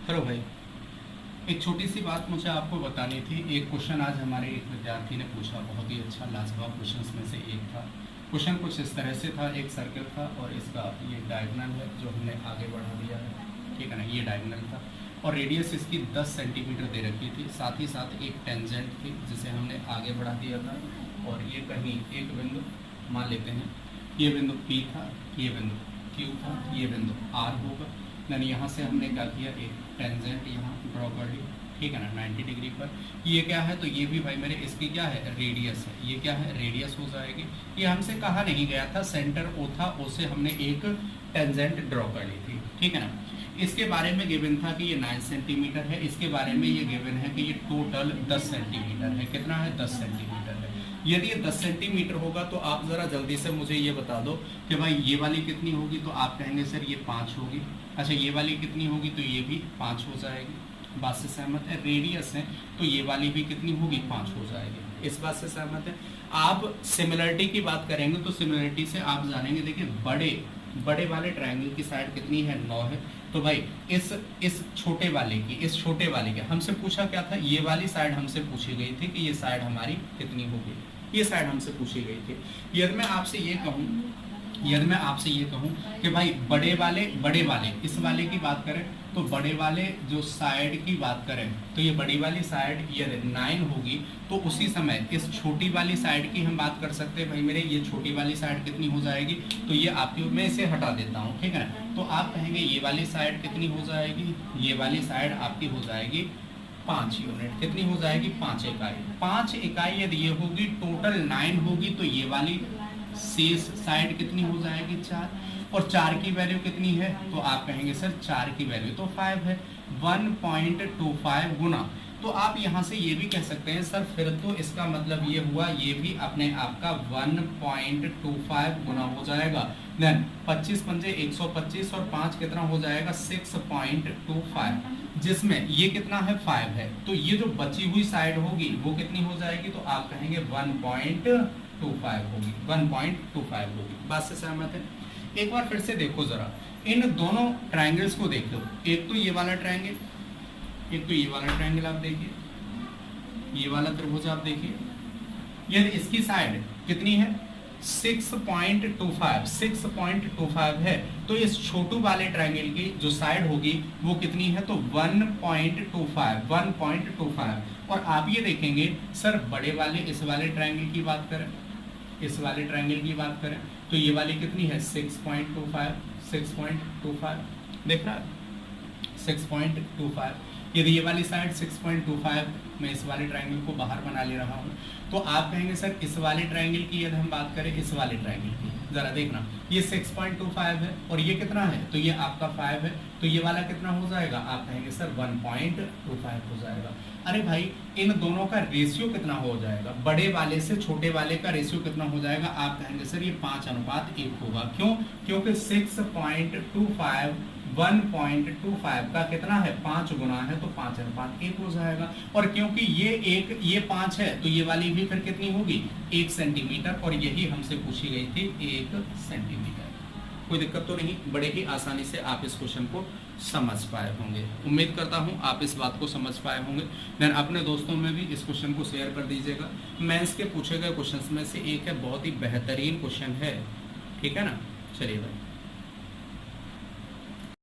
Hello भाई, एक छोटी सी बात मुझे आपको बतानी थी। एक क्वेश्चन आज हमारे एक विद्यार्थी ने पूछा, बहुत ही अच्छा लाजवाब क्वेश्चंस में से एक था। क्वेश्चन कुछ इस तरह से था, एक सर्कल था और इसका ये डायगोनल है जो हमने आगे बढ़ा दिया है, ठीक है ना। ये डायगोनल था और रेडियस इसकी 10 सेंटीमीटर दे रखी थी, साथ ही साथ एक टेंजेंट थी जिसे हमने आगे बढ़ा दिया था। और ये कहीं एक बिंदु मान लेते हैं, ये बिंदु P था, ये बिंदु Q था, ये बिंदु R होगा। यानी यहाँ से हमने क्या किया, एक टेंजेंट यहाँ ड्रॉ कर ली, ठीक है ना, 90 डिग्री पर। ये क्या है, तो ये भी भाई मेरे इसकी क्या है, रेडियस है। ये क्या है, रेडियस हो जाएगी। ये हमसे कहा नहीं गया था, सेंटर O था, O से हमने एक टेंजेंट ड्रॉ कर ली थी, ठीक है ना। इसके बारे में गिवन था कि ये 9 सेंटीमीटर है। इसके बारे में ये गिवन है कि ये टोटल 10 सेंटीमीटर है। कितना है, 10 सेंटीमीटर है। यदि ये 10 सेंटीमीटर होगा तो आप ज़रा जल्दी से मुझे ये बता दो कि भाई ये वाली कितनी होगी, तो आप कहेंगे सर ये 5 होगी। अच्छा, ये वाली कितनी होगी, तो ये भी 5 हो जाएगी। बात से सहमत है। रेडियस है तो ये वाली भी कितनी होगी, 5 हो जाएगी। इस बात से सहमत है। आप सिमिलरिटी की बात करेंगे तो सिमिलरिटी से आप जानेंगे, देखिए बड़े वाले ट्रायंगल की साइड कितनी है, 9 है। तो भाई इस छोटे वाले की हमसे पूछा क्या था, ये वाली साइड हमसे पूछी गई थी कि ये साइड हमारी कितनी होगी, ये साइड हमसे पूछी गई थी। यदि मैं आपसे ये कहूं कि भाई बड़े वाले इस वाले की बात करें तो बड़े वाले जो साइड की बात करें तो ये बड़ी वाली साइड यदि 9 होगी तो उसी समय इस छोटी वाली साइड की हम बात कर सकते हैं। भाई मेरे ये छोटी वाली साइड कितनी हो जाएगी, तो ये आपकी, मैं इसे हटा देता हूँ, ठीक है। तो आप कहेंगे ये वाली साइड कितनी हो जाएगी, ये वाली साइड आपकी हो जाएगी 5 यूनिट। कितनी हो जाएगी, 5 इकाई। 5 इकाई यदि ये होगी, टोटल 9 होगी, तो ये वाली शेष साइड कितनी हो जाएगी, 4। और 4 की वैल्यू कितनी है, तो आप कहेंगे सर 4 की वैल्यू तो 5 है। 1.25 गुना, तो आप यहाँ से ये भी कह सकते हैं सर फिर तो इसका मतलब ये हुआ, ये भी अपने आप का 1.25 गुना हो जाएगा। देन 25 पंजे 125 और 5 कितना हो जाएगा, 6.25, जिसमें ये कितना है, 5 है। तो ये जो बची हुई साइड होगी वो कितनी हो जाएगी, तो आप कहेंगे 1.25 होगी, 1.25 होगी। बात से सहमत है। एक बार फिर से देखो जरा, इन दोनों ट्रायंगल्स को देख लो। एक तो ये वाला ट्रायंगल, एक तो ये वाला ट्रायंगल आप देखिए, ये वाला त्रिभुज आप देखिए। यदि इसकी साइड कितनी है, 6.25 है, तो इस छोटू वाले ट्रायंगल की जो साइड होगी वो कितनी है, तो 1.25। और आप ये देखेंगे सर बड़े वाले इस वाले ट्रायंगल की बात करें, इस वाले ट्रायंगल की बात करें तो ये वाली कितनी है, 6.25 देख रहा है, 6.25। यदि ये वाली साइड 6.25, मैं इस वाले ट्रायंगल को बाहर बना ले रहा हूँ, तो आप कहेंगे सर इस वाले ट्रायंगल की यदि हम बात करें, इस वाले ट्रायंगल की जरा देखना, ये 6.25 है और ये कितना है, तो ये आपका 5 है। तो ये वाला कितना हो जाएगा, आप कहेंगे सर 1.25 हो जाएगा। अरे भाई इन दोनों का रेशियो कितना हो जाएगा, बड़े वाले से छोटे वाले का रेशियो कितना हो जाएगा, आप कहेंगे सर ये 5:1 होगा। क्यों, क्योंकि 6.25 1.25 का कितना है, 5 गुना है, तो 5:1 हो जाएगा। और क्योंकि ये 5 है तो ये वाली भी फिर कितनी होगी, 1 सेंटीमीटर, और यही हमसे पूछी गई थी 1 सेंटीमीटर। कोई दिक्कत तो नहीं, बड़े ही आसानी से आप इस क्वेश्चन को समझ पाए होंगे। उम्मीद करता हूं आप इस बात को समझ पाए होंगे। देन अपने दोस्तों में भी इस क्वेश्चन को शेयर कर दीजिएगा। मेंस के पूछे गए क्वेश्चन में से एक है, बहुत ही बेहतरीन क्वेश्चन है, ठीक है ना। चलिए भाई।